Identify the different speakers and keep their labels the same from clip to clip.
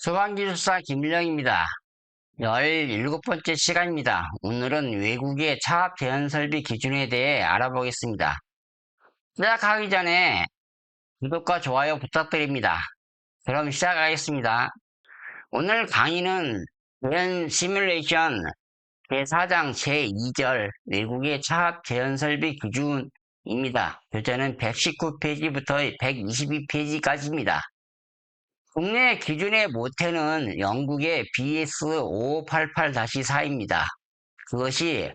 Speaker 1: 소방기술사 김일영입니다. 17번째 시간입니다. 오늘은 외국의 차압 제한 설비 기준에 대해 알아보겠습니다. 시작하기 전에 구독과 좋아요 부탁드립니다. 그럼 시작하겠습니다. 오늘 강의는 제한 시뮬레이션 제4장 제2절 외국의 차압 제한 설비 기준입니다. 교재는 119페이지부터 122페이지까지입니다. 국내 기준의 모태는 영국의 BS5588-4입니다. 그것이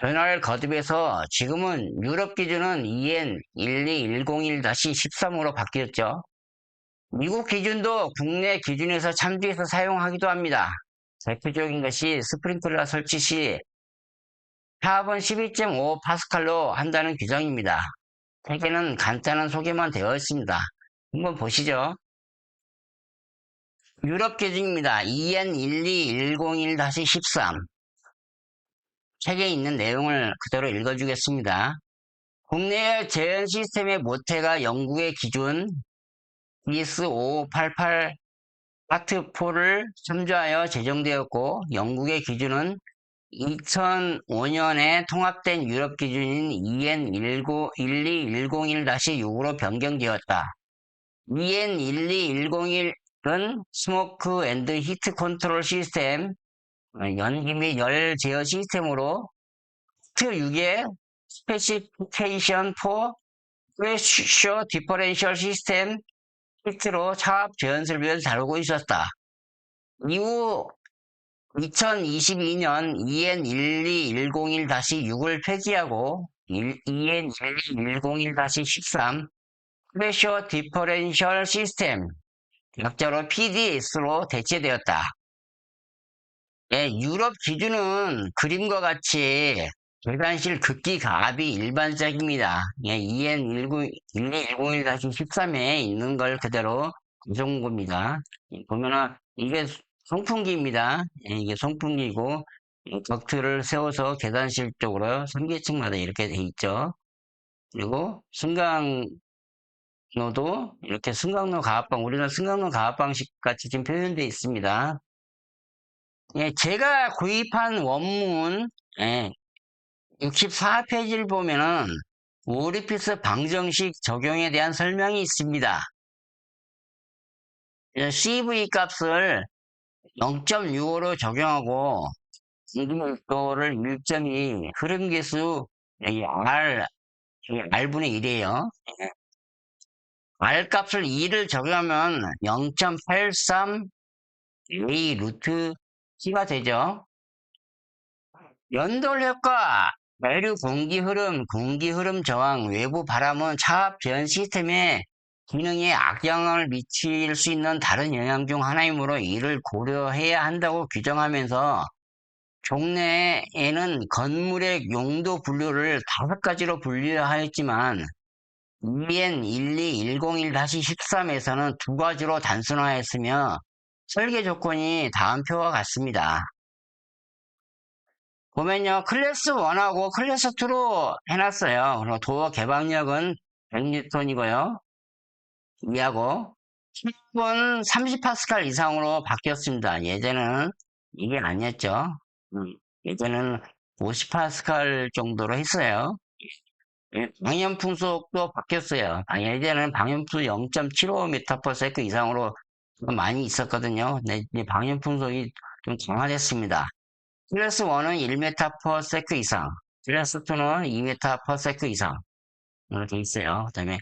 Speaker 1: 변화를 거듭해서 지금은 유럽 기준은 EN12101-13으로 바뀌었죠. 미국 기준도 국내 기준에서 참조해서 사용하기도 합니다. 대표적인 것이 스프링클러 설치 시 파압은 12.5파스칼로 한다는 규정입니다. 책에는 간단한 소개만 되어 있습니다. 한번 보시죠. 유럽 기준입니다. EN12101-13. 책에 있는 내용을 그대로 읽어주겠습니다. 국내 제한 시스템의 모태가 영국의 기준 BS5588 파트 4를 참조하여 제정되었고, 영국의 기준은 2005년에 통합된 유럽 기준인 EN12101-6으로 변경되었다. EN12101은 스모크 앤드 히트 컨트롤 시스템, 연기 및 열 제어 시스템으로 파트 6의 스페시피케이션 4 프레셔 디퍼렌셜 시스템 히트로 차압 제한 설비를 다루고 있었다. 이후 2022년 EN12101-6을 폐지하고 EN12101-13 프레셔 디퍼렌셜 시스템, 약자로 PDS로 대체되었다. 예, 유럽 기준은 그림과 같이 계산실 극기 가압이 일반적입니다. 예, EN12101-13에 있는 걸 그대로 가져온 겁니다. 보면은 이게 송풍기입니다. 예, 이게 송풍기고 덕트를 세워서 계단실 쪽으로 3계층마다 이렇게 돼 있죠. 그리고 승강로도 이렇게 승강로 가압방, 우리는 승강로 가압방식 같이 지금 표현되어 있습니다. 예, 제가 구입한 원문, 예, 64페이지를 보면은 오리피스 방정식 적용에 대한 설명이 있습니다. CV 값을 0.65로 적용하고 공기밀도를 1.2 흐름계수 R분의 1이에요. R 값을 2를 적용하면 0.83 A 루트 T가 되죠. 연돌 효과, 내류 공기 흐름 저항, 외부 바람은 차압 제한 시스템의 기능에 악영향을 미칠 수 있는 다른 영향 중 하나이므로 이를 고려해야 한다고 규정하면서 종래에는 건물의 용도 분류를 5가지로 분류하였지만 EN12101-13에서는 2가지로 단순화했으며 설계 조건이 다음 표와 같습니다. 보면요, 클래스 1하고 클래스 2로 해놨어요. 그리고 도어 개방력은 100N이고요. 2하고 10분 30파스칼 이상으로 바뀌었습니다. 예전에는 이게 아니었죠. 예전에는 50파스칼 정도로 했어요. 방염 풍속도 바뀌었어요. 예전에는 방염 풍속 0.75m/s 이상으로 많이 있었거든요. 근데 이제 방염 풍속이 좀 강화됐습니다. 클래스 1은 1m/s 이상, 클래스 2는 2m/s 이상 이렇게 있어요. 그다음에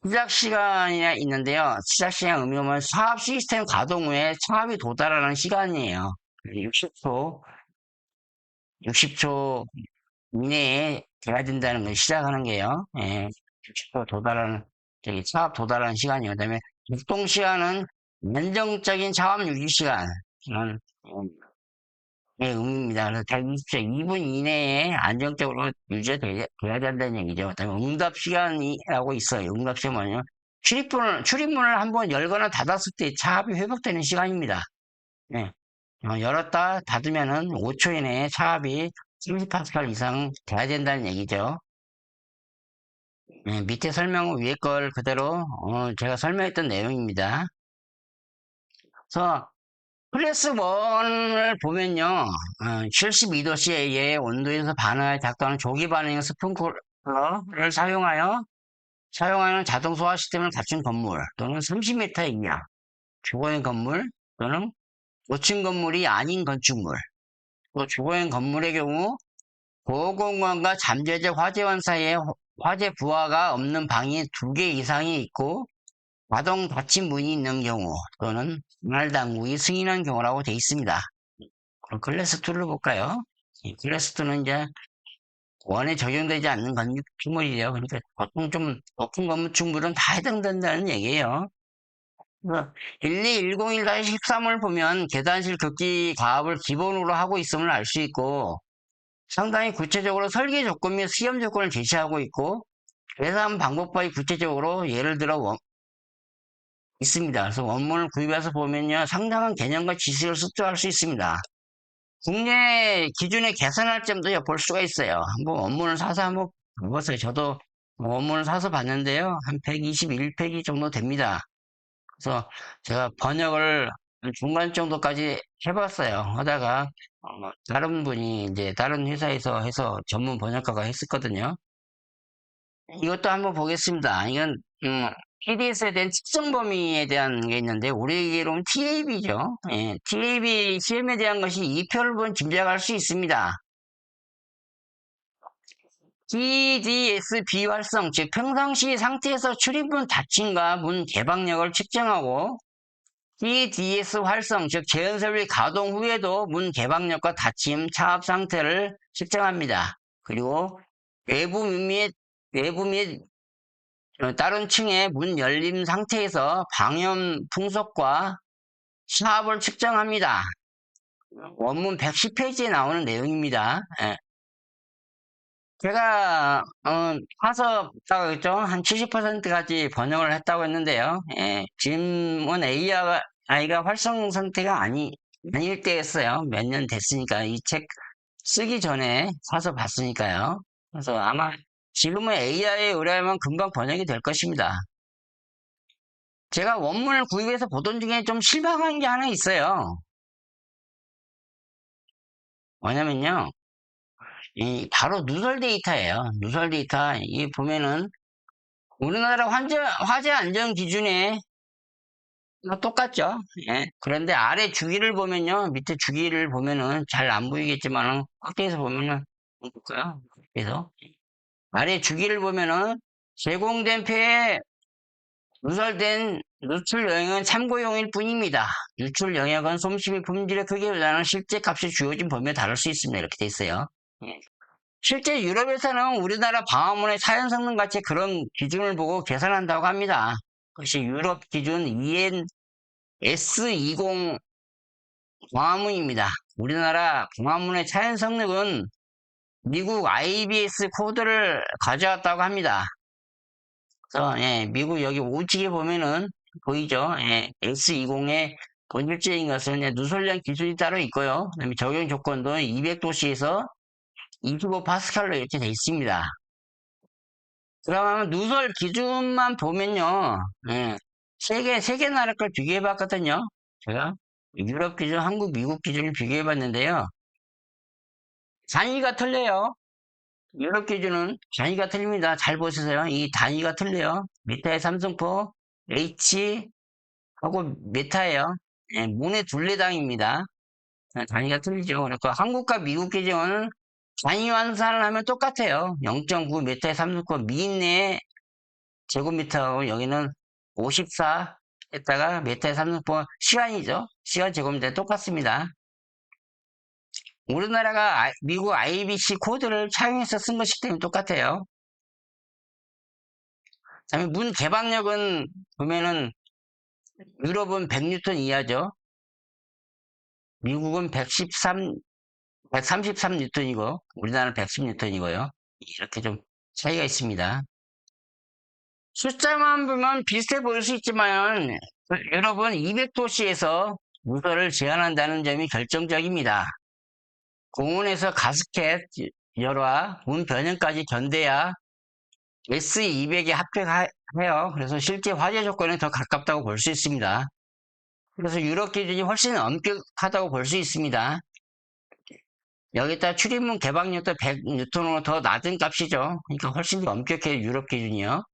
Speaker 1: 시작 시간이 있는데요. 시작 시간 의미는 차압 시스템 가동 후에 차압이 도달하는 시간이에요. 60초 이내에 돼야 된다는 걸 시작하는 게요. 예, 60초 도달하는 차압 도달하는 시간이요. 그다음에 작동 시간은 안정적인 차압 유지 시간. 예, 의미입니다. 그래서 120초 2분 이내에 안정적으로 유지돼야 된다는 얘기죠. 그다음에 응답 시간이라고 있어요. 응답 시간은요. 출입문을 한번 열거나 닫았을 때 차압이 회복되는 시간입니다. 예. 열었다 닫으면은 5초 이내에 차압이 30파스칼 이상 돼야 된다는 얘기죠. 예, 밑에 설명은 위에 걸 그대로 제가 설명했던 내용입니다. 그래서 클래스 1을 보면요, 72도씨의 온도에서 반응을 작동하는 조기 반응 스프링클러를 사용하는 자동 소화 시스템을 갖춘 건물 또는 30m 이하 주거용 건물 또는 고층 건물이 아닌 건축물. 또 주거용 건물의 경우 보호공간과 잠재적 화재원 사이에 화재 부하가 없는 방이 2개 이상이 있고 자동 닫힌 문이 있는 경우 또는 분할 당국이 승인한 경우라고 되어 있습니다. 그럼 클래스 2를 볼까요? 이 클래스 2는 이제 원에 적용되지 않는 건축물이에요. 그러니까 보통 좀 높은 건축물은 다 해당된다는 얘기예요. 12101-13을 보면 계단실 급기 가압을 기본으로 하고 있음을 알 수 있고 상당히 구체적으로 설계 조건 및 시험 조건을 제시하고 있고 계산 방법과의 구체적으로 예를 들어 있습니다. 그래서 원문을 구입해서 보면요 상당한 개념과 지식을 습득할 수 있습니다. 국내 기준에 개선할 점도 볼 수가 있어요. 한번 원문을 사서 한번 봐보세요. 저도 원문을 사서 봤는데요. 한 121페이지 정도 됩니다. 그래서 제가 번역을 중간 정도까지 해봤어요. 하다가 다른 분이 이제 다른 회사에서 해서 전문 번역가가 했었거든요. 이것도 한번 보겠습니다. 이건 TDS에 대한 측정 범위에 대한 게 있는데 우리에게로는 TAB죠. 예, TAB 시험에 대한 것이 2표를 보면 짐작할 수 있습니다. TDS 비활성, 즉 평상시 상태에서 출입문 닫힘과 문 개방력을 측정하고 TDS 활성, 즉 제연설비 가동 후에도 문 개방력과 닫힘, 차압 상태를 측정합니다. 그리고 외부 및 다른 층의 문 열림 상태에서 방염 풍속과 차압을 측정합니다. 원문 110페이지에 나오는 내용입니다. 예. 제가 파서 했다고 했죠. 한 70%까지 번역을 했다고 했는데요. 예, 지금은 AI가 활성 상태가 아닐 때였어요. 몇 년 됐으니까 이 책 쓰기 전에 사서 봤으니까요. 그래서 아마 지금은 AI에 의뢰하면 금방 번역이 될 것입니다. 제가 원문을 구입해서 보던 중에 좀 실망한 게 하나 있어요. 뭐냐면요. 바로 누설 데이터예요. 누설 데이터. 이 보면은 우리나라 화재 안전 기준에 똑같죠. 예. 그런데 아래 주기를 보면요. 밑에 주기를 보면은 잘 안 보이겠지만은 확대해서 보면은 볼까요? 그래서 아래 주기를 보면은 제공된 폐에 누설된 누출 영역은 참고용일 뿐입니다. 누출 영역은 솜씨 품질의 크기보다는 실제 값이 주어진 범위에 다를 수 있습니다. 이렇게 돼 있어요. 예. 실제 유럽에서는 우리나라 방화문의 사연 성능 같이 그런 기준을 보고 계산한다고 합니다. 그것이 유럽 기준 EN S20 방화문입니다. 우리나라 방화문의 차연 성능은 미국 IBS 코드를 가져왔다고 합니다. 그래서 예, 미국 여기 우측에 보면은 보이죠? 예, S20의 본질적인 것은 예, 누설량 기준이 따로 있고요. 그다음에 적용 조건도 200도씨에서 25파스칼로 이렇게 되어 있습니다. 그러면 누설 기준만 보면요. 예, 세 개 나라 걸 비교해 봤거든요. 제가 유럽 기준, 한국, 미국 기준을 비교해 봤는데요. 단위가 틀려요. 유럽 기준은 단위가 틀립니다. 잘 보세요. 이 단위가 틀려요. 메타의 삼성포, H 하고 메타예요. 예, 문의 둘레당입니다. 단위가 틀리죠. 그러니까 한국과 미국 기준은 단위 환산을 하면 똑같아요. 0.9 메타의 삼성포 미내 제곱미터하고 여기는 54 했다가 메타의 삼성포 시간이죠. 시간 제곱미터 똑같습니다. 우리나라가 미국 IBC 코드를 차용해서 쓴 것이기 때문에 똑같아요. 그다음에 문 개방력은 보면은 유럽은 100뉴턴 이하죠. 미국은 133뉴턴이고 우리나라는 110뉴턴이고요. 이렇게 좀 차이가 있습니다. 숫자만 보면 비슷해 보일 수 있지만 유럽은 200도씨에서 누설을 제한한다는 점이 결정적입니다. 공원에서 가스켓 열화, 문 변형까지 견뎌야 S200에 합격해요. 그래서 실제 화재 조건에 더 가깝다고 볼 수 있습니다. 그래서 유럽 기준이 훨씬 엄격하다고 볼 수 있습니다. 여기다 출입문 개방력도 100N으로 더 낮은 값이죠. 그러니까 훨씬 더 엄격해요, 유럽 기준이요.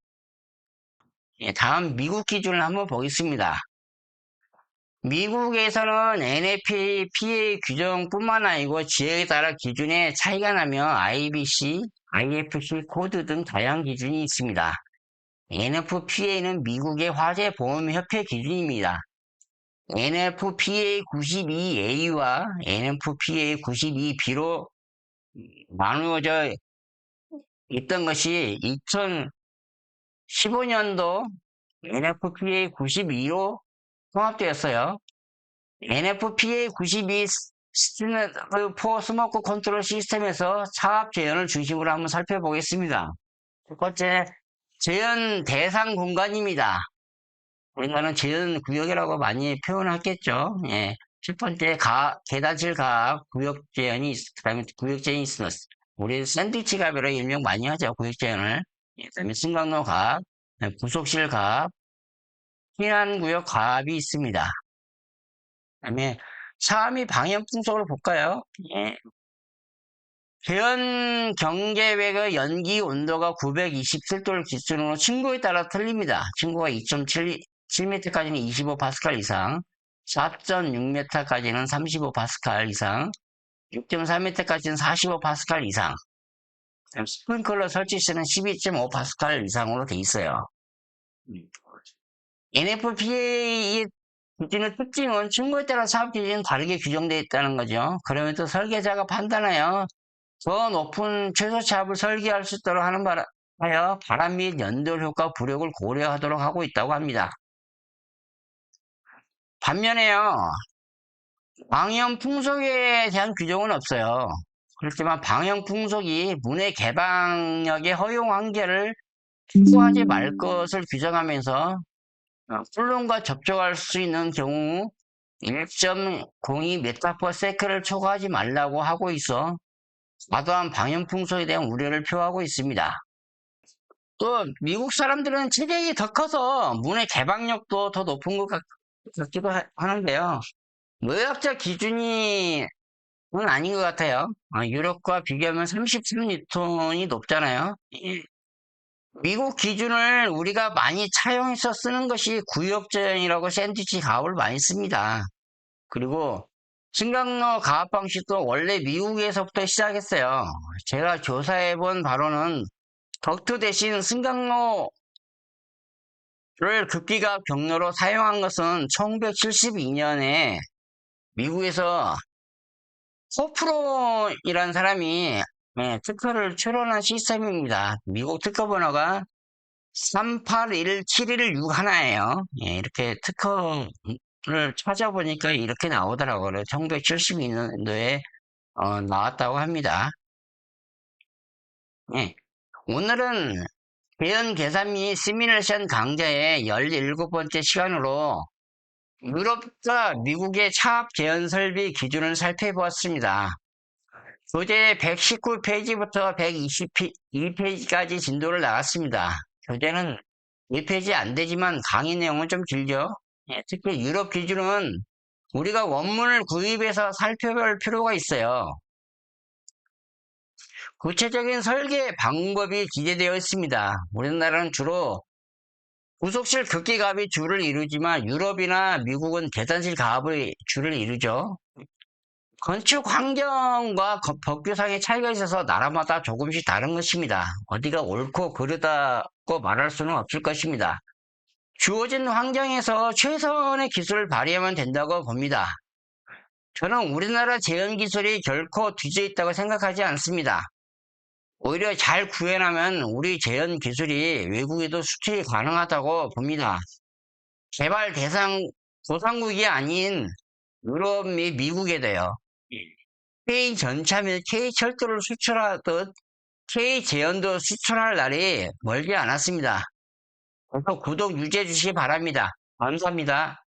Speaker 1: 예, 다음 미국 기준을 한번 보겠습니다. 미국에서는 NFPA 규정뿐만 아니고 지역에 따라 기준에 차이가 나며 IBC, IFC 코드 등 다양한 기준이 있습니다. NFPA는 미국의 화재보험협회 기준입니다. NFPA 92A와 NFPA 92B로 나누어져 있던 것이 2015년도 NFPA 92로 통합되었어요. NFPA 92 포 스모크 컨트롤 시스템에서 사업 재현을 중심으로 한번 살펴보겠습니다. 첫 번째, 재현 대상 공간입니다. 우리나라는 재현 구역이라고 많이 표현하겠죠. 예. 첫 번째, 계단실 가압, 구역 재현이, 그다음에 구역 재현이 있습니다. 우리 샌드위치 가압이라고 일명 많이 하죠. 구역 재현을. 예, 그다음에 승강로 가압, 부속실 가압, 피난구역 가압이 있습니다. 그다음에 사암이 방향 풍속으로 볼까요? 예. 재현 경계외의 연기 온도가 927도를 기준으로 층고에 따라 틀립니다. 층고가 2.7m까지는 25파스칼 이상, 4.6m까지는 35파스칼 이상, 6.4m까지는 45파스칼 이상, 스프링클러 설치 시는 12.5파스칼 이상으로 돼 있어요. NFPA 기준의 특징은 층고에 따라 사업 기준이 다르게 규정되어 있다는 거죠. 그러면 또 설계자가 판단하여 더 높은 최소 차압을 설계할 수 있도록 하여 바람 및 연돌 효과 부력을 고려하도록 하고 있다고 합니다. 반면에요, 방형 풍속에 대한 규정은 없어요. 그렇지만 방형 풍속이 문의 개방력의 허용 한계를 추구하지 말 것을 규정하면서 플룸과 접촉할 수 있는 경우 1.02m/s를 초과하지 말라고 하고 있어 과도한 방형 풍속에 대한 우려를 표하고 있습니다. 또 미국 사람들은 체격이 더 커서 문의 개방력도 더 높은 것 같기도 하는데요. 의학적 기준이 아닌 것 같아요. 유럽과 비교하면 33N이 높잖아요. 미국 기준을 우리가 많이 차용해서 쓰는 것이 구역재현이라고 샌드위치 가압을 많이 씁니다. 그리고 승강로 가압 방식도 원래 미국에서부터 시작했어요. 제가 조사해본 바로는 덕트 대신 승강로를 급기가 경로로 사용한 것은 1972년에 미국에서 호프로이라는 사람이 특허를 출원한 시스템입니다. 미국 특허 번호가 3817161예요. 이렇게 특허를 찾아보니까 이렇게 나오더라고요. 1972년도에 나왔다고 합니다. 오늘은 재현 계산 및 시뮬레이션 강좌의 17번째 시간으로 유럽과 미국의 차압 재현 설비 기준을 살펴보았습니다. 교재 119페이지부터 122페이지까지 진도를 나갔습니다. 교재는 1페이지 안 되지만 강의 내용은 좀 길죠. 특히 유럽 기준은 우리가 원문을 구입해서 살펴볼 필요가 있어요. 구체적인 설계 방법이 기재되어 있습니다. 우리나라는 주로 부속실 극기 가압이 주를 이루지만 유럽이나 미국은 계단실 가압의 주를 이루죠. 건축 환경과 법규상의 차이가 있어서 나라마다 조금씩 다른 것입니다. 어디가 옳고 그르다고 말할 수는 없을 것입니다. 주어진 환경에서 최선의 기술을 발휘하면 된다고 봅니다. 저는 우리나라 재현 기술이 결코 뒤져 있다고 생각하지 않습니다. 오히려 잘 구현하면 우리 재현 기술이 외국에도 수출이 가능하다고 봅니다. 개발 대상 도상국이 아닌 유럽 및 미국에도요. K 전차 및 K 철도를 수출하듯 K 제연도 수출할 날이 멀지 않았습니다. 그래서 구독 유지해 주시기 바랍니다. 감사합니다.